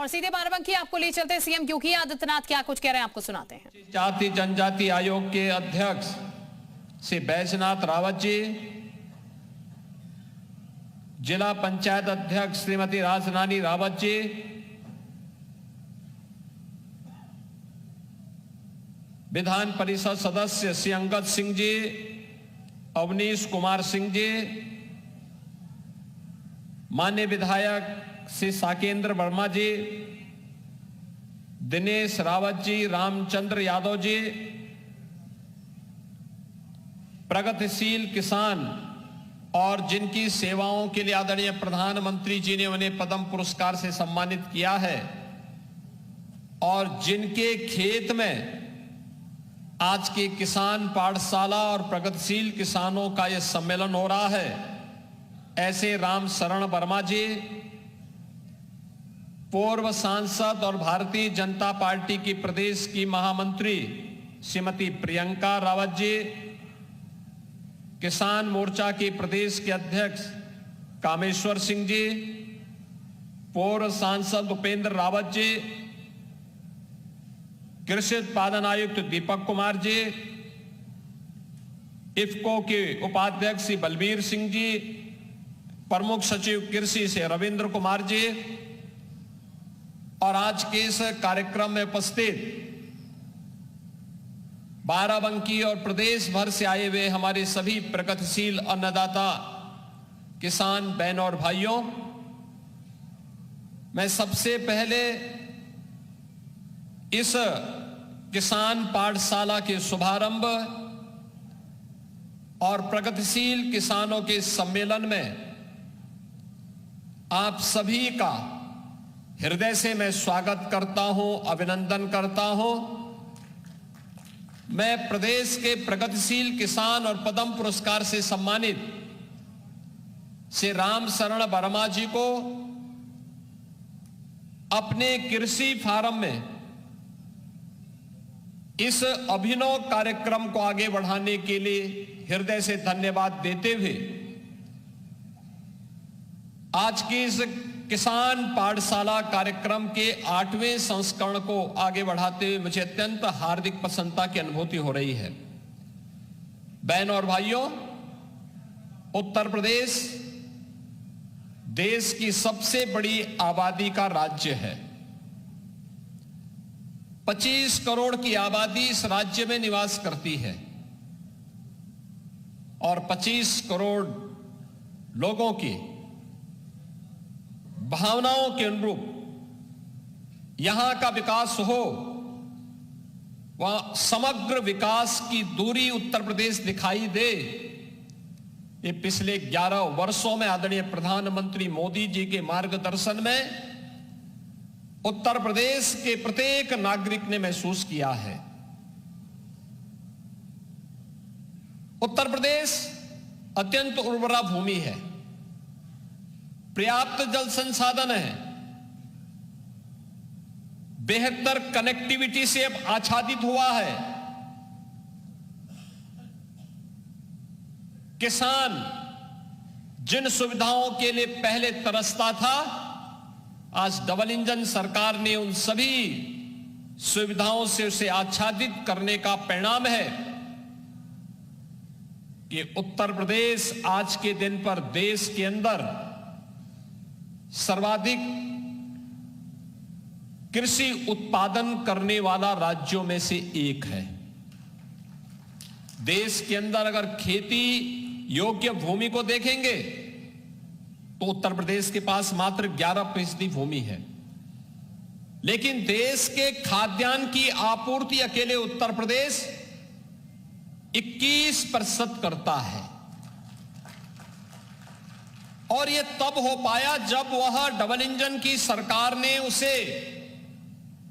और सीधे बाराबंकी आपको ले चलते हैं सीएम योगी आदित्यनाथ क्या कुछ कह रहे हैं, आपको सुनाते हैं। जाति जनजाति आयोग के अध्यक्ष श्री बैजनाथ रावत जी, जिला पंचायत अध्यक्ष श्रीमती राजरानी रावत जी, विधान परिषद सदस्य श्री अंगद सिंह जी, अवनीश कुमार सिंह जी, माननीय विधायक श्री साकेंद्र वर्मा जी, दिनेश रावत जी, रामचंद्र यादव जी, प्रगतिशील किसान और जिनकी सेवाओं के लिए आदरणीय प्रधानमंत्री जी ने उन्हें पद्म पुरस्कार से सम्मानित किया है और जिनके खेत में आज के किसान पाठशाला और प्रगतिशील किसानों का यह सम्मेलन हो रहा है, ऐसे राम शरण वर्मा जी, पूर्व सांसद और भारतीय जनता पार्टी की प्रदेश की महामंत्री श्रीमती प्रियंका रावत जी, किसान मोर्चा के प्रदेश के अध्यक्ष कामेश्वर सिंह जी, पूर्व सांसद उपेंद्र रावत जी, कृषि उत्पादन आयुक्त दीपक कुमार जी, इफ्को के उपाध्यक्ष श्री बलबीर सिंह जी, प्रमुख सचिव कृषि से रविंद्र कुमार जी और आज के इस कार्यक्रम में उपस्थित बाराबंकी और प्रदेश भर से आए हुए हमारे सभी प्रगतिशील अन्नदाता किसान बहनों और भाइयों, मैं सबसे पहले इस किसान पाठशाला के शुभारंभ और प्रगतिशील किसानों के सम्मेलन में आप सभी का हृदय से मैं स्वागत करता हूं, अभिनंदन करता हूं। मैं प्रदेश के प्रगतिशील किसान और पद्म पुरस्कार से सम्मानित श्री राम शरण वर्मा जी को अपने कृषि फार्म में इस अभिनव कार्यक्रम को आगे बढ़ाने के लिए हृदय से धन्यवाद देते हुए आज की इस किसान पाठशाला कार्यक्रम के 8वें संस्करण को आगे बढ़ाते हुए मुझे अत्यंत हार्दिक प्रसन्नता की अनुभूति हो रही है। बहनों और भाइयों, उत्तर प्रदेश देश की सबसे बड़ी आबादी का राज्य है। 25 करोड़ की आबादी इस राज्य में निवास करती है और 25 करोड़ लोगों की भावनाओं के अनुरूप यहां का विकास हो, वहां समग्र विकास की दूरी उत्तर प्रदेश दिखाई दे। ये पिछले 11 वर्षों में आदरणीय प्रधानमंत्री मोदी जी के मार्गदर्शन में उत्तर प्रदेश के प्रत्येक नागरिक ने महसूस किया है। उत्तर प्रदेश अत्यंत उर्वरा भूमि है, पर्याप्त जल संसाधन है, बेहतर कनेक्टिविटी से अब आच्छादित हुआ है। किसान जिन सुविधाओं के लिए पहले तरसता था, आज डबल इंजन सरकार ने उन सभी सुविधाओं से उसे आच्छादित करने का परिणाम है कि उत्तर प्रदेश आज के दिन पर देश के अंदर सर्वाधिक कृषि उत्पादन करने वाला राज्यों में से एक है। देश के अंदर अगर खेती योग्य भूमि को देखेंगे तो उत्तर प्रदेश के पास मात्र 11% भूमि है, लेकिन देश के खाद्यान्न की आपूर्ति अकेले उत्तर प्रदेश 21% करता है। और यह तब हो पाया जब वह डबल इंजन की सरकार ने उसे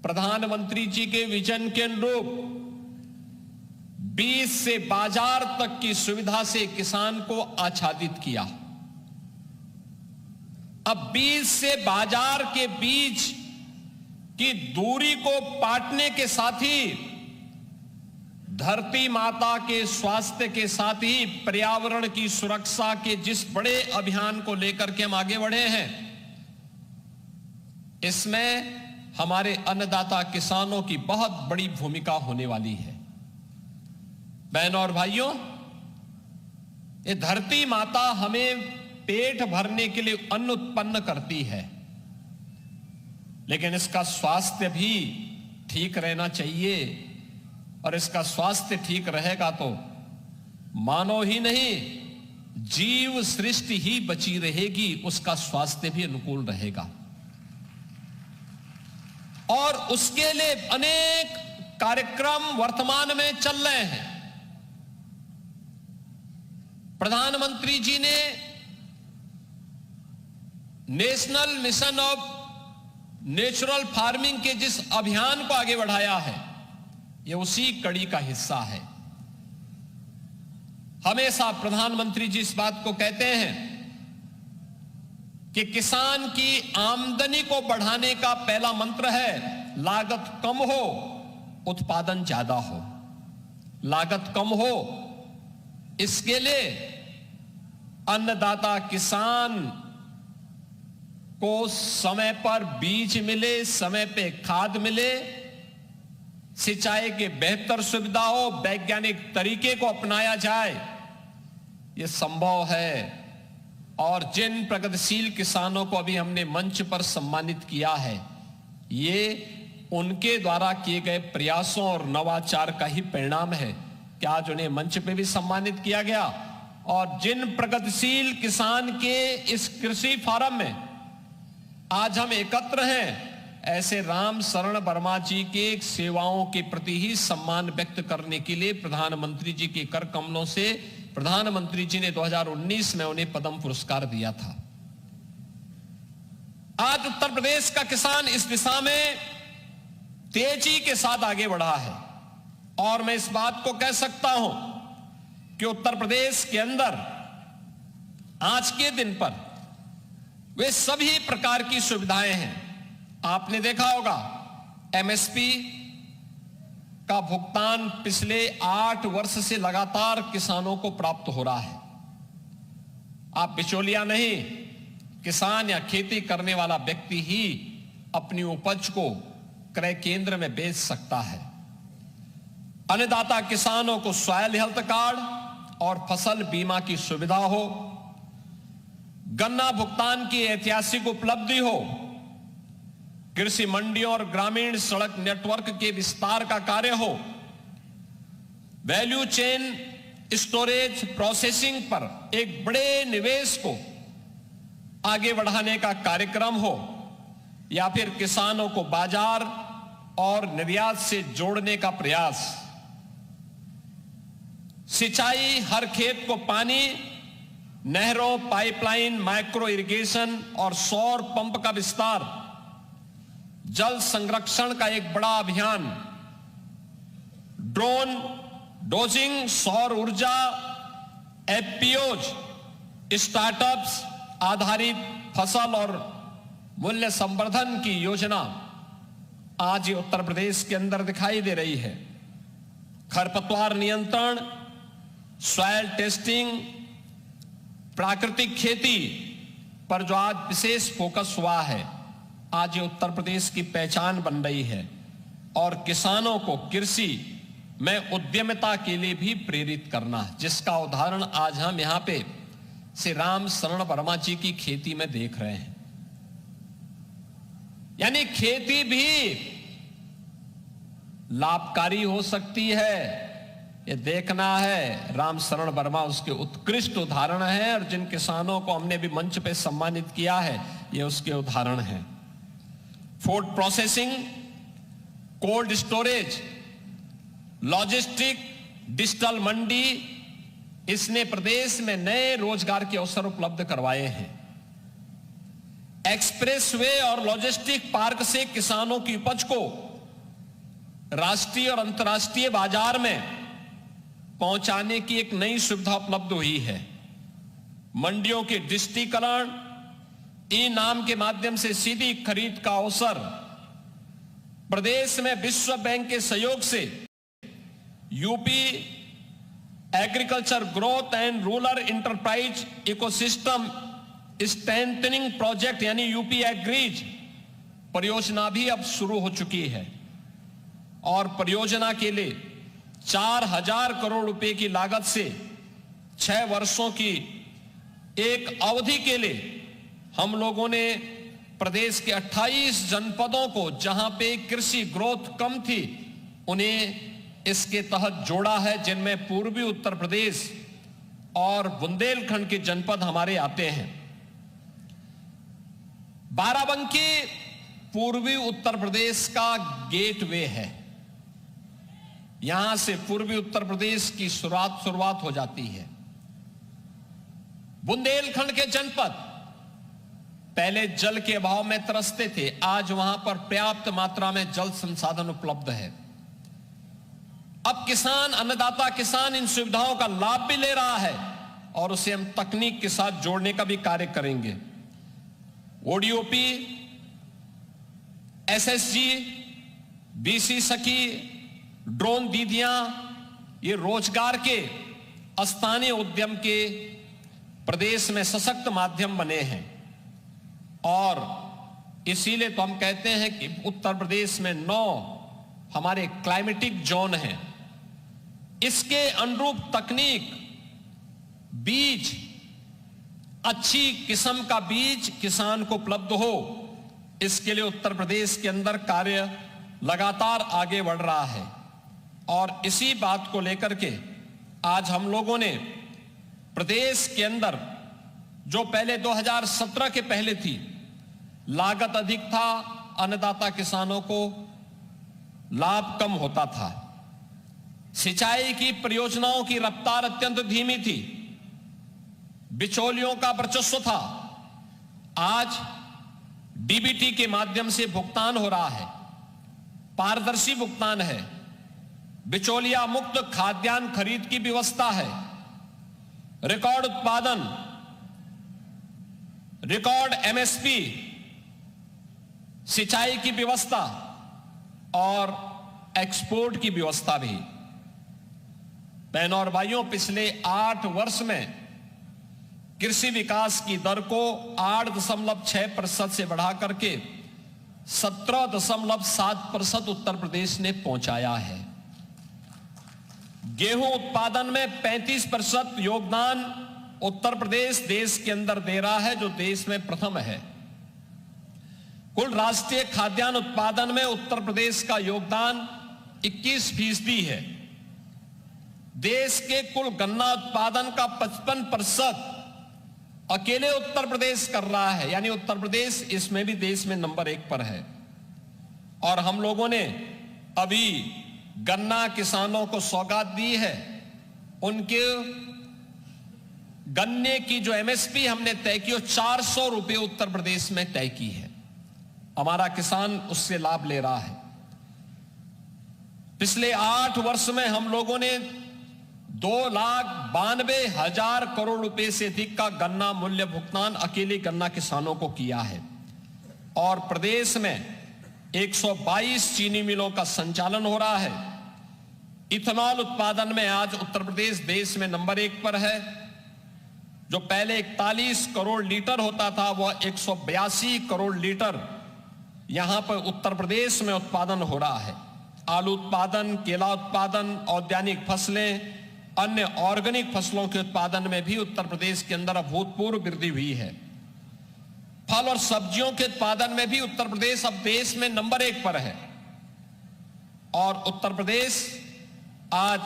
प्रधानमंत्री जी के विजन के अनुरूप बीज से बाजार तक की सुविधा से किसान को आच्छादित किया। अब बीज से बाजार के बीच की दूरी को पाटने के साथ ही धरती माता के स्वास्थ्य के साथ ही पर्यावरण की सुरक्षा के जिस बड़े अभियान को लेकर के हम आगे बढ़े हैं, इसमें हमारे अन्नदाता किसानों की बहुत बड़ी भूमिका होने वाली है। बहनों और भाइयों, ये धरती माता हमें पेट भरने के लिए अन्न उत्पन्न करती है, लेकिन इसका स्वास्थ्य भी ठीक रहना चाहिए। और इसका स्वास्थ्य ठीक रहेगा तो मानव ही नहीं, जीव सृष्टि ही बची रहेगी, उसका स्वास्थ्य भी अनुकूल रहेगा। और उसके लिए अनेक कार्यक्रम वर्तमान में चल रहे हैं। प्रधानमंत्री जी ने national mission of natural farming के जिस अभियान को आगे बढ़ाया है, यह उसी कड़ी का हिस्सा है। हमेशा प्रधानमंत्री जी इस बात को कहते हैं कि किसान की आमदनी को बढ़ाने का पहला मंत्र है लागत कम हो, उत्पादन ज्यादा हो। लागत कम हो, इसके लिए अन्नदाता किसान को समय पर बीज मिले, समय पे खाद मिले, सिंचाई के बेहतर सुविधा हो, वैज्ञानिक तरीके को अपनाया जाए, यह संभव है। और जिन प्रगतिशील किसानों को अभी हमने मंच पर सम्मानित किया है, ये उनके द्वारा किए गए प्रयासों और नवाचार का ही परिणाम है कि आज उन्हें मंच पे भी सम्मानित किया गया। और जिन प्रगतिशील किसान के इस कृषि फोरम में आज हम एकत्र हैं, ऐसे राम शरण वर्मा जी के सेवाओं के प्रति ही सम्मान व्यक्त करने के लिए प्रधानमंत्री जी के कर कमलों से प्रधानमंत्री जी ने 2019 में उन्हें पद्म पुरस्कार दिया था। आज उत्तर प्रदेश का किसान इस दिशा में तेजी के साथ आगे बढ़ा है। और मैं इस बात को कह सकता हूं कि उत्तर प्रदेश के अंदर आज के दिन पर वे सभी प्रकार की सुविधाएं हैं। आपने देखा होगा एमएसपी का भुगतान पिछले 8 वर्ष से लगातार किसानों को प्राप्त हो रहा है। आप बिचौलिया नहीं, किसान या खेती करने वाला व्यक्ति ही अपनी उपज को क्रय केंद्र में बेच सकता है। अन्नदाता किसानों को सॉइल हेल्थ कार्ड और फसल बीमा की सुविधा हो, गन्ना भुगतान की ऐतिहासिक उपलब्धि हो, कृषि मंडियों और ग्रामीण सड़क नेटवर्क के विस्तार का कार्य हो, वैल्यू चेन स्टोरेज प्रोसेसिंग पर एक बड़े निवेश को आगे बढ़ाने का कार्यक्रम हो, या फिर किसानों को बाजार और निर्यात से जोड़ने का प्रयास। सिंचाई, हर खेत को पानी, नहरों, पाइपलाइन, माइक्रो इरिगेशन और सौर पंप का विस्तार, जल संरक्षण का एक बड़ा अभियान, ड्रोन डोजिंग, सौर ऊर्जा, एफपीओज, स्टार्टअप्स आधारित फसल और मूल्य संवर्धन की योजना आज ये उत्तर प्रदेश के अंदर दिखाई दे रही है। खरपतवार नियंत्रण, सॉइल टेस्टिंग, प्राकृतिक खेती पर जो आज विशेष फोकस हुआ है, आज ये उत्तर प्रदेश की पहचान बन रही है। और किसानों को कृषि में उद्यमिता के लिए भी प्रेरित करना, जिसका उदाहरण आज हम यहां पे श्री राम शरण वर्मा जी की खेती में देख रहे हैं। यानी खेती भी लाभकारी हो सकती है, ये देखना है। राम शरण वर्मा उसके उत्कृष्ट उदाहरण है, और जिन किसानों को हमने भी मंच पे सम्मानित किया है, ये उसके उदाहरण हैं। Food processing, cold storage, logistic, digital mandi, इसने प्रदेश में नए रोजगार के अवसर उपलब्ध करवाए हैं। एक्सप्रेसवे और लॉजिस्टिक पार्क से किसानों की उपज को राष्ट्रीय और अंतर्राष्ट्रीय बाजार में पहुंचाने की एक नई सुविधा उपलब्ध हुई है। मंडियों के डिजिटीकरण, ई नाम के माध्यम से सीधी खरीद का अवसर, प्रदेश में विश्व बैंक के सहयोग से UP agriculture growth and rural enterprise ecosystem strengthening project यानी यूपी एग्रीज परियोजना भी अब शुरू हो चुकी है और परियोजना के लिए 4000 करोड़ रुपए की लागत से 6 वर्षों की एक अवधि के लिए हम लोगों ने प्रदेश के 28 जनपदों को, जहां पे कृषि ग्रोथ कम थी, उन्हें इसके तहत जोड़ा है, जिनमें पूर्वी उत्तर प्रदेश और बुंदेलखंड के जनपद हमारे आते हैं। बाराबंकी पूर्वी उत्तर प्रदेश का गेटवे है। यहां से पूर्वी उत्तर प्रदेश की शुरुआत हो जाती है। बुंदेलखंड के जनपद पहले जल के अभाव में तरसते थे, आज वहां पर पर्याप्त मात्रा में जल संसाधन उपलब्ध है। अब किसान, अन्नदाता किसान इन सुविधाओं का लाभ भी ले रहा है और उसे हम तकनीक के साथ जोड़ने का भी कार्य करेंगे। ओडीओपी, एसएसजी, बीसी सखी, ड्रोन दीदियां, ये रोजगार के स्थानीय उद्यम के प्रदेश में सशक्त माध्यम बने हैं और इसीलिए तो हम कहते हैं कि उत्तर प्रदेश में 9 हमारे क्लाइमेटिक जोन हैं। इसके अनुरूप तकनीक, बीज, अच्छी किस्म का बीज किसान को उपलब्ध हो, इसके लिए उत्तर प्रदेश के अंदर कार्य लगातार आगे बढ़ रहा है। और इसी बात को लेकर के आज हम लोगों ने प्रदेश के अंदर, जो पहले 2017 के पहले थी, लागत अधिक था, अन्नदाता किसानों को लाभ कम होता था, सिंचाई की परियोजनाओं की रफ्तार अत्यंत धीमी थी, बिचौलियों का वर्चस्व था। आज डीबीटी के माध्यम से भुगतान हो रहा है, पारदर्शी भुगतान है, बिचौलिया मुक्त खाद्यान्न खरीद की व्यवस्था है, रिकॉर्ड उत्पादन, रिकॉर्ड एमएसपी, सिंचाई की व्यवस्था और एक्सपोर्ट की व्यवस्था भी। बहनों और भाइयों, पिछले 8 वर्ष में कृषि विकास की दर को 8.6% से बढ़ा करके 17.7% उत्तर प्रदेश ने पहुंचाया है। गेहूं उत्पादन में 35% योगदान उत्तर प्रदेश देश के अंदर दे रहा है, जो देश में प्रथम है। कुल राष्ट्रीय खाद्यान्न उत्पादन में उत्तर प्रदेश का योगदान 21% है। देश के कुल गन्ना उत्पादन का 55% अकेले उत्तर प्रदेश कर रहा है, यानी उत्तर प्रदेश इसमें भी देश में नंबर 1 पर है। और हम लोगों ने अभी गन्ना किसानों को सौगात दी है। उनके गन्ने की जो एमएसपी हमने तय की, वो 400 रुपए उत्तर प्रदेश में तय की है। हमारा किसान उससे लाभ ले रहा है। पिछले 8 वर्ष में हम लोगों ने 2,92,000 करोड़ रुपए से अधिक का गन्ना मूल्य भुगतान अकेले गन्ना किसानों को किया है। और प्रदेश में 122 चीनी मिलों का संचालन हो रहा है। इथेनॉल उत्पादन में आज उत्तर प्रदेश देश में नंबर 1 पर है। जो पहले 41 करोड़ लीटर होता था, वह 182 करोड़ लीटर यहां पर उत्तर प्रदेश में उत्पादन हो रहा है। आलू उत्पादन, केला उत्पादन, औद्यानिक फसलें, अन्य ऑर्गेनिक फसलों के उत्पादन में भी उत्तर प्रदेश के अंदर अभूतपूर्व वृद्धि हुई है। फल और सब्जियों के उत्पादन में भी उत्तर प्रदेश अब देश में नंबर 1 पर है। और उत्तर प्रदेश आज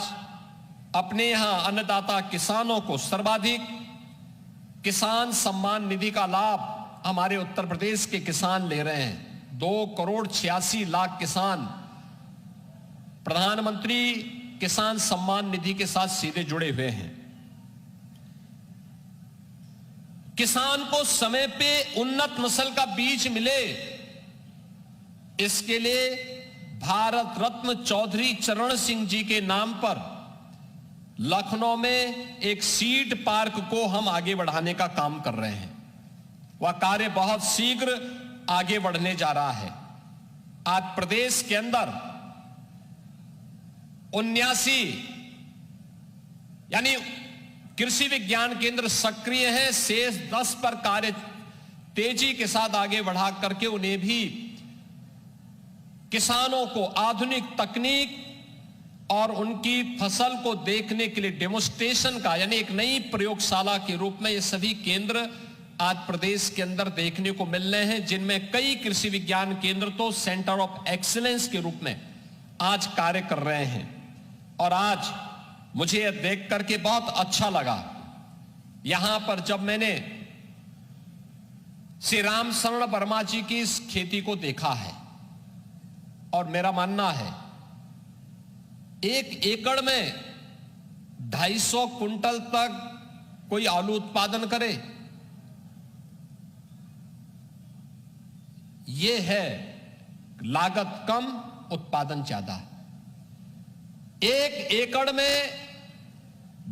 अपने यहां अन्नदाता किसानों को सर्वाधिक किसान सम्मान निधि का लाभ हमारे उत्तर प्रदेश के किसान ले रहे हैं। 2,86,00,000 किसान प्रधानमंत्री किसान सम्मान निधि के साथ सीधे जुड़े हुए हैं। किसान को समय पे उन्नत नस्ल का बीज मिले, इसके लिए भारत रत्न चौधरी चरण सिंह जी के नाम पर लखनऊ में एक सीड पार्क को हम आगे बढ़ाने का काम कर रहे हैं। वह कार्य बहुत शीघ्र आगे बढ़ने जा रहा है। आज प्रदेश के अंदर 79 यानी कृषि विज्ञान केंद्र सक्रिय है। शेष 10 पर कार्य तेजी के साथ आगे बढ़ा करके उन्हें भी किसानों को आधुनिक तकनीक और उनकी फसल को देखने के लिए डेमोस्ट्रेशन का, यानी एक नई प्रयोगशाला के रूप में ये सभी केंद्र आज प्रदेश के अंदर देखने को मिल रहे हैं, जिनमें कई कृषि विज्ञान केंद्र तो सेंटर ऑफ एक्सीलेंस के रूप में आज कार्य कर रहे हैं। और आज मुझे यह देख करके बहुत अच्छा लगा, यहां पर जब मैंने श्री राम शरण वर्मा जी की इस खेती को देखा है, और मेरा मानना है 1 एकड़ में 250 कुंटल तक कोई आलू उत्पादन करे, यह है लागत कम उत्पादन ज्यादा। 1 एकड़ में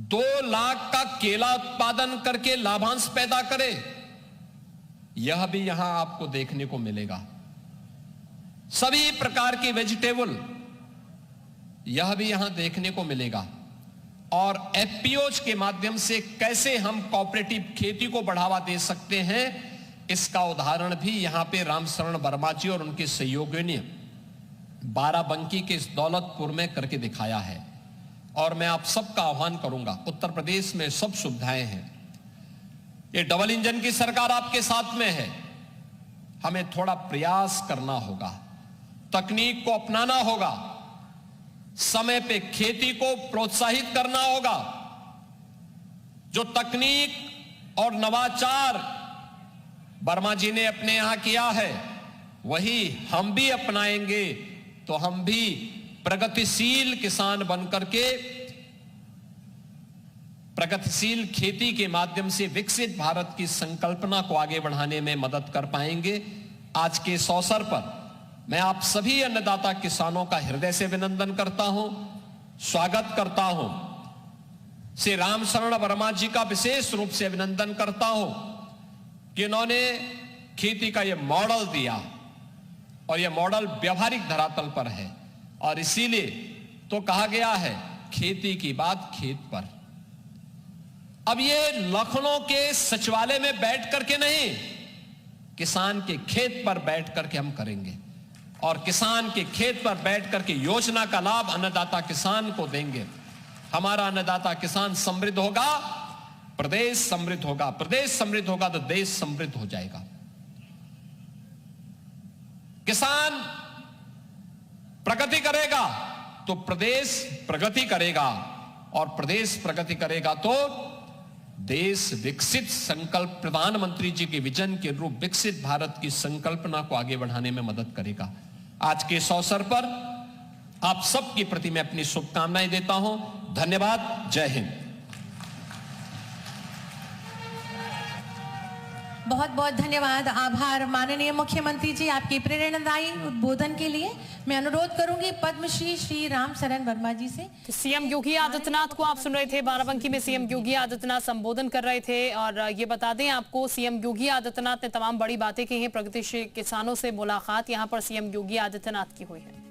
2 लाख का केला उत्पादन करके लाभांश पैदा करे, यह भी यहां आपको देखने को मिलेगा। सभी प्रकार की वेजिटेबल, यह भी यहां देखने को मिलेगा। और एफपीओज के माध्यम से कैसे हम कोऑपरेटिव खेती को बढ़ावा दे सकते हैं, इसका उदाहरण भी यहां पे रामशरण वर्मा जी और उनके सहयोगियों ने बाराबंकी के इस दौलतपुर में करके दिखाया है। और मैं आप सबका आह्वान करूंगा, उत्तर प्रदेश में सब सुविधाएं हैं, ये डबल इंजन की सरकार आपके साथ में है, हमें थोड़ा प्रयास करना होगा, तकनीक को अपनाना होगा, समय पे खेती को प्रोत्साहित करना होगा। जो तकनीक और नवाचार वर्मा जी ने अपने यहां किया है, वही हम भी अपनाएंगे तो हम भी प्रगतिशील किसान बनकर के प्रगतिशील खेती के माध्यम से विकसित भारत की संकल्पना को आगे बढ़ाने में मदद कर पाएंगे। आज के इस अवसर पर मैं आप सभी अन्नदाता किसानों का हृदय से अभिनंदन करता हूं, स्वागत करता हूं। श्री रामशरण वर्मा जी का विशेष रूप से अभिनंदन करता हूं कि इन्होंने खेती का यह मॉडल दिया, और यह मॉडल व्यवहारिक धरातल पर है। और इसीलिए तो कहा गया है, खेती की बात खेत पर। अब ये लखनऊ के सचिवालय में बैठ करके नहीं, किसान के खेत पर बैठ करके हम करेंगे, और किसान के खेत पर बैठ करके योजना का लाभ अन्नदाता किसान को देंगे। हमारा अन्नदाता किसान समृद्ध होगा, प्रदेश समृद्ध होगा, प्रदेश समृद्ध होगा तो देश समृद्ध हो जाएगा। किसान प्रगति करेगा तो प्रदेश प्रगति करेगा, और प्रदेश प्रगति करेगा तो देश विकसित संकल्प, प्रधानमंत्री जी के विजन के रूप विकसित भारत की संकल्पना को आगे बढ़ाने में मदद करेगा। आज के इस अवसर पर आप सबके प्रति मैं अपनी शुभकामनाएं देता हूं। धन्यवाद। जय हिंद। बहुत बहुत धन्यवाद, आभार माननीय मुख्यमंत्री जी आपके प्रेरणादायी उद्बोधन के लिए। मैं अनुरोध करूंगी पद्मश्री श्री रामशरण वर्मा जी से। सीएम योगी आदित्यनाथ को आप सुन रहे थे, बाराबंकी में सीएम योगी आदित्यनाथ संबोधन कर रहे थे। और ये बता दें आपको, सीएम योगी आदित्यनाथ ने तमाम बड़ी बातें की हैं। प्रगतिशील किसानों से मुलाकात यहां पर सीएम योगी आदित्यनाथ की हुई है।